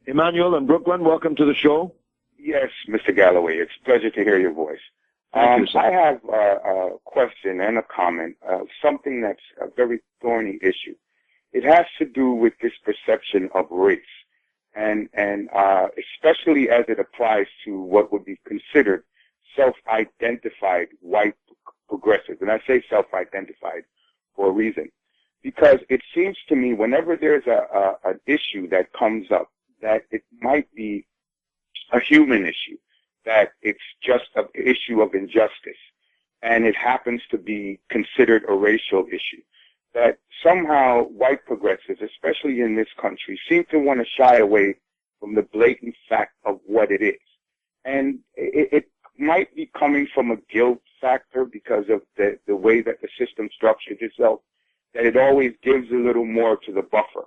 Emmanuel in Brooklyn, welcome to the show. Yes, Mr. Galloway, it's a pleasure to hear your voice. Thank you, sir. I have a question and a comment, something that's a very thorny issue. It has to do with this perception of race, and especially as it applies to what would be considered self-identified white progressives. And I say self-identified for a reason, because it seems to me whenever there's an issue that comes up, that it might be a human issue, that it's just an issue of injustice, and it happens to be considered a racial issue, that somehow white progressives, especially in this country, seem to want to shy away from the blatant fact of what it is. And it might be coming from a guilt factor because of the way that the system structured itself, that it always gives a little more to the buffer.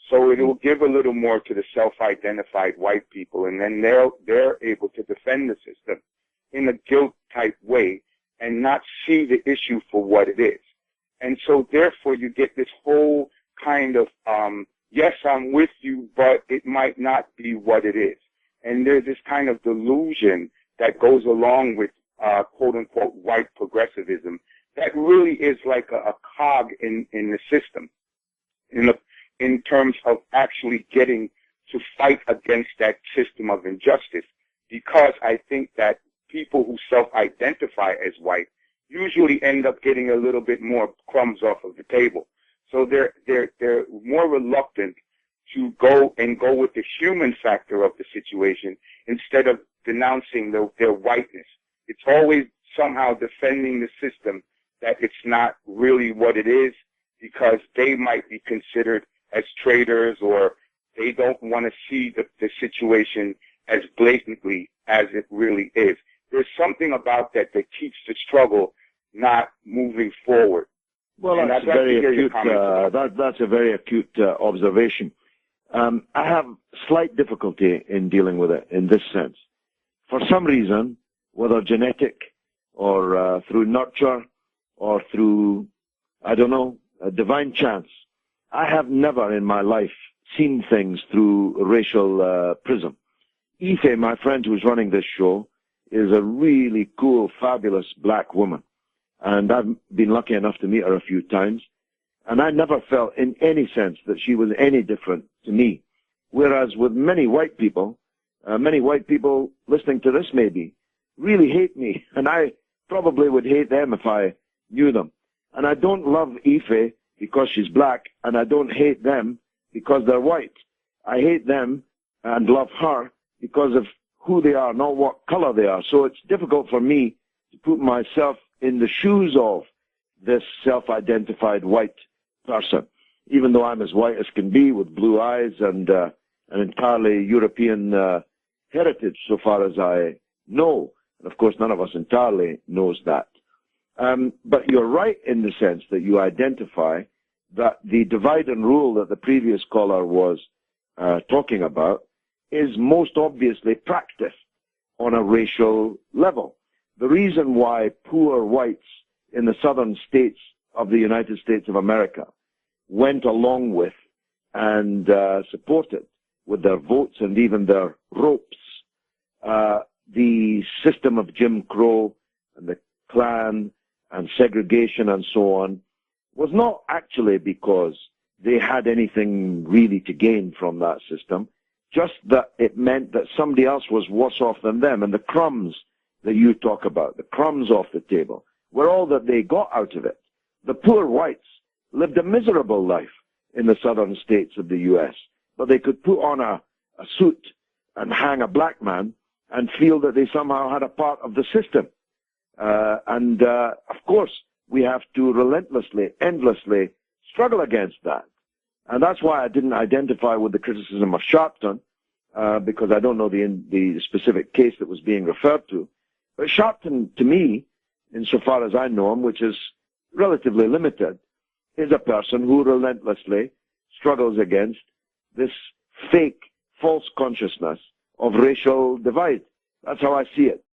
So it will give a little more to the self-identified white people, and then they're able to defend the system in a guilt-type way and not see the issue for what it is. And so therefore you get this whole kind of, yes, I'm with you, but it might not be what it is. And there's this kind of delusion that goes along with quote-unquote white progressivism that really is like a cog in the system, in terms of actually getting to fight against that system of injustice, because I think that people who self-identify as white usually end up getting a little bit more crumbs off of the table. So they're more reluctant to go with the human factor of the situation instead of denouncing their whiteness. It's always somehow defending the system that it's not really what it is, because they might be considered as traitors, or they don't want to see the situation as blatantly as it really is. There's something about that keeps the struggle not moving forward. Well, that's very acute. That's a very acute observation. I have slight difficulty in dealing with it in this sense. For some reason, whether genetic or through nurture or through, I don't know, a divine chance, I have never in my life seen things through a racial prism. Ife, my friend who's running this show, is a really cool, fabulous black woman. And I've been lucky enough to meet her a few times. And I never felt in any sense that she was any different to me. Whereas with many white people listening to this maybe, really hate me. And I probably would hate them if I knew them. And I don't love Ife because she's black, and I don't hate them because they're white. I hate them and love her because of who they are, not what color they are. So it's difficult for me to put myself in the shoes of this self-identified white person, even though I'm as white as can be with blue eyes and an entirely European heritage so far as I know. And of course, none of us entirely knows that. But you're right in the sense that you identify that the divide and rule that the previous caller was talking about is most obviously practiced on a racial level. The reason why poor whites in the southern states of the United States of America went along with and supported with their votes and even their ropes the system of Jim Crow and the Klan and segregation and so on was not actually because they had anything really to gain from that system, just that it meant that somebody else was worse off than them. And the crumbs that you talk about, the crumbs off the table, were all that they got out of it. The poor whites lived a miserable life in the southern states of the U.S., but they could put on a suit and hang a black man and feel that they somehow had a part of the system. Of course, we have to relentlessly, endlessly struggle against that. And that's why I didn't identify with the criticism of Sharpton, because I don't know the specific case that was being referred to. But Sharpton, to me, insofar as I know him, which is relatively limited, is a person who relentlessly struggles against this fake, false consciousness of racial divide. That's how I see it.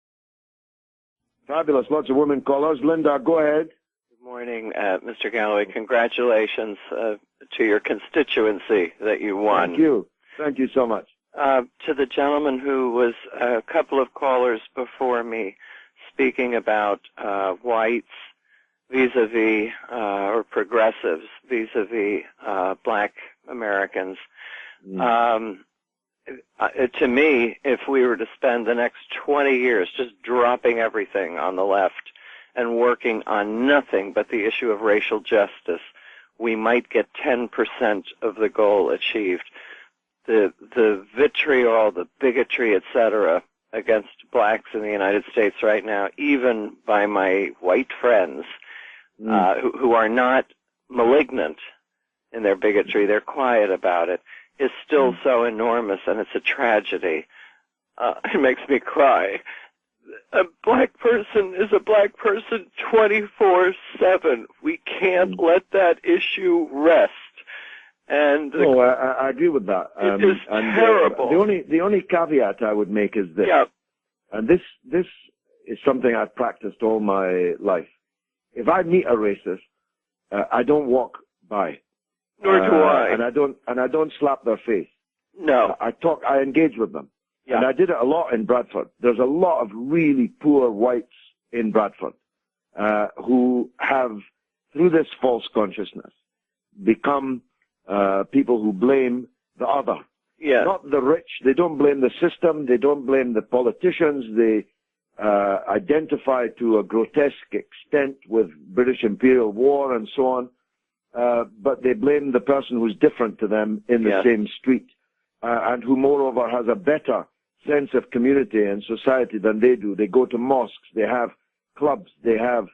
Fabulous. Lots of women callers. Linda, go ahead. Good morning, Mr. Galloway. Congratulations to your constituency that you won. Thank you. Thank you so much. to the gentleman who was a couple of callers before me speaking about whites vis-a-vis, or progressives vis-a-vis black Americans. To me, if we were to spend the next 20 years just dropping everything on the left and working on nothing but the issue of racial justice, we might get 10% of the goal achieved. The vitriol, the bigotry, etc., against blacks in the United States right now, even by my white friends, who are not malignant in their bigotry, they're quiet about it, is still so enormous, and it's a tragedy. It makes me cry. A black person is a black person 24/7. We can't let that issue rest. And no, I agree with that. It is terrible. The only caveat I would make is this, and this is something I've practiced all my life. If I meet a racist, I don't walk by. Nor do I. And I don't slap their face. No. I engage with them. Yeah. And I did it a lot in Bradford. There's a lot of really poor whites in Bradford who have, through this false consciousness, become people who blame the other. Yeah. Not the rich. They don't blame the system. They don't blame the politicians. They identify to a grotesque extent with British imperial war and so on. But they blame the person who's different to them in the same street, and who moreover has a better sense of community and society than they do. They go to mosques, they have clubs, they have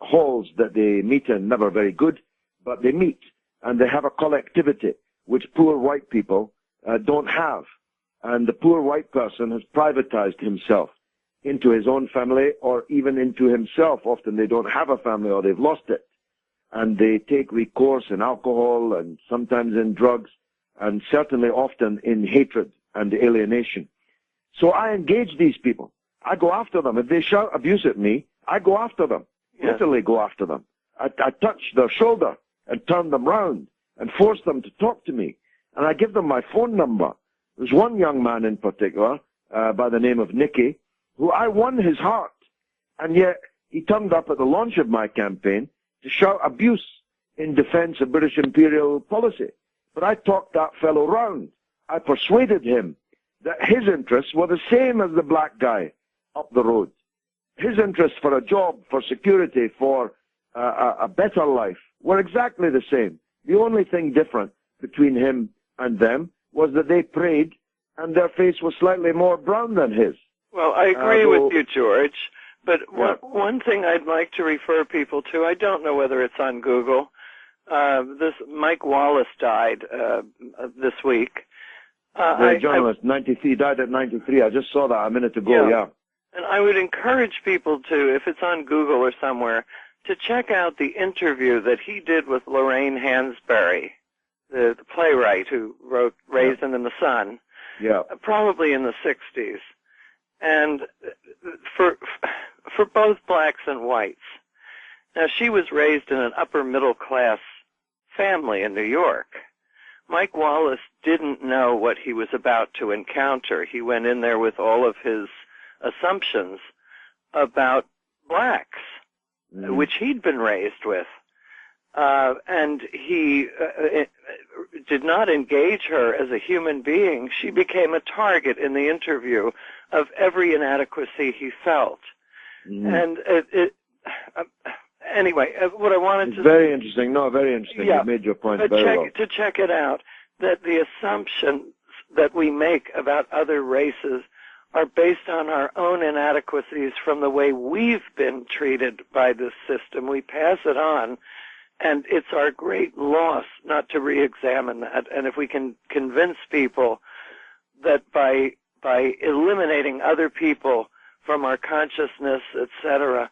halls that they meet in, never very good, but they meet, and they have a collectivity, which poor white people don't have. And the poor white person has privatized himself into his own family, or even into himself. Often they don't have a family, or they've lost it. And they take recourse in alcohol and sometimes in drugs, and certainly often in hatred and alienation. So I engage these people. I go after them. If they shout abuse at me, I go after them. Literally go after them. I touch their shoulder and turn them round and force them to talk to me. And I give them my phone number. There's one young man in particular, by the name of Nicky, who I won his heart. And yet he turned up at the launch of my campaign to shout abuse in defense of British imperial policy. But I talked that fellow round. I persuaded him that his interests were the same as the black guy up the road. His interests for a job, for security, for a better life were exactly the same. The only thing different between him and them was that they prayed and their face was slightly more brown than his. Well, I agree with you, George. But one thing I'd like to refer people to, I don't know whether it's on Google. This Mike Wallace died this week. The journalist, 93, died at 93. I just saw that a minute ago, And I would encourage people to, if it's on Google or somewhere, to check out the interview that he did with Lorraine Hansberry, the playwright who wrote Raisin in the Sun, probably in the 60s. And for both blacks and whites. Now, she was raised in an upper middle class family in New York. Mike Wallace didn't know what he was about to encounter. He went in there with all of his assumptions about blacks, which he'd been raised with. And he did not engage her as a human being. She became a target in the interview of every inadequacy he felt. And anyway, what I wanted to... Very interesting. No, very interesting. You made your point very well. To check it out, that the assumptions that we make about other races are based on our own inadequacies from the way we've been treated by this system. We pass it on, and it's our great loss not to re-examine that. And if we can convince people that by eliminating other people from our consciousness, etc.,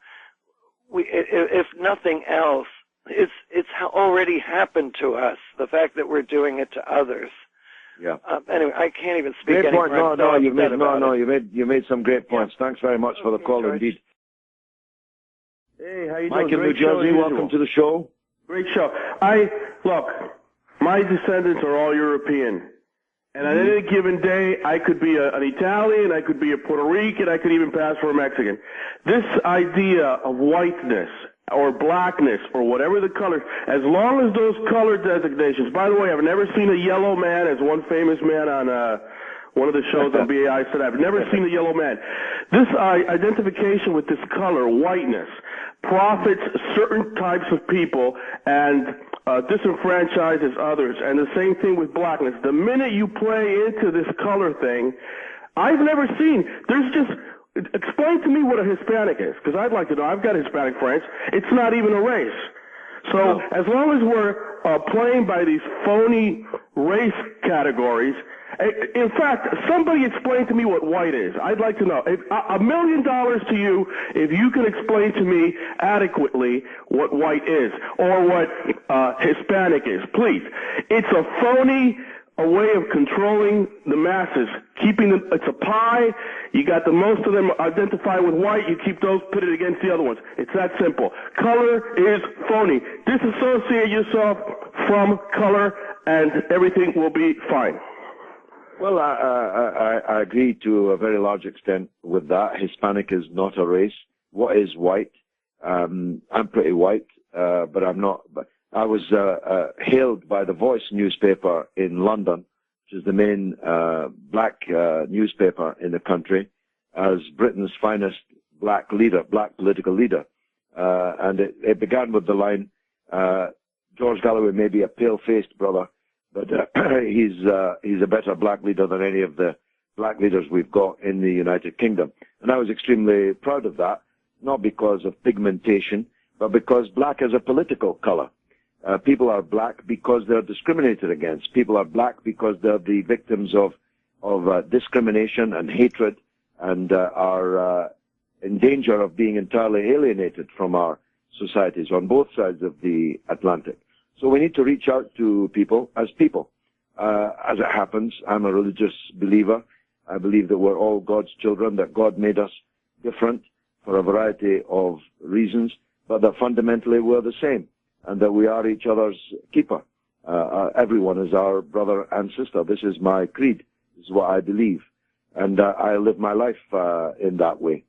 if nothing else, it's already happened to us. The fact that we're doing it to others. Anyway, I can't even speak anymore. You made some great points. Thanks very much for the call, George. indeed. Hey, how you doing? Mike in New Jersey, welcome to the show. Great show. Look, my descendants are all European, And on any given day, I could be an Italian, I could be a Puerto Rican, I could even pass for a Mexican. This idea of whiteness or blackness or whatever the color, as long as those color designations, by the way, I've never seen a yellow man, as one famous man on one of the shows on BAI said, I've never seen a yellow man. This identification with this color, whiteness, profits certain types of people and disenfranchises others, and the same thing with blackness. The minute you play into this color thing, I've never seen, explain to me what a Hispanic is, because I'd like to know. I've got Hispanic friends. It's not even a race. So as long as we're playing by these phony race categories, in fact, somebody explain to me what white is. I'd like to know. $1 million to you if you can explain to me adequately what white is or what Hispanic is. Please. It's a phony way of controlling the masses, keeping them. It's a pie. You got the most of them identify with white. You keep those pitted against the other ones. It's that simple. Color is phony. Disassociate yourself from color, and everything will be fine. Well, I agree to a very large extent with that. Hispanic is not a race. What is white? I'm pretty white, but I'm not. But I was hailed by the Voice newspaper in London, which is the main black newspaper in the country, as Britain's finest black leader, black political leader. And it began with the line, George Galloway may be a pale-faced brother, but he's a better black leader than any of the black leaders we've got in the United Kingdom. And I was extremely proud of that, not because of pigmentation, but because black is a political color. People are black because they're discriminated against. People are black because they're the victims of discrimination and hatred, and are in danger of being entirely alienated from our societies on both sides of the Atlantic. So we need to reach out to people as people. As it happens, I'm a religious believer. I believe that we're all God's children, that God made us different for a variety of reasons, but that fundamentally we're the same, and that we are each other's keeper. Everyone is our brother and sister. This is my creed. This is what I believe. And I live my life in that way.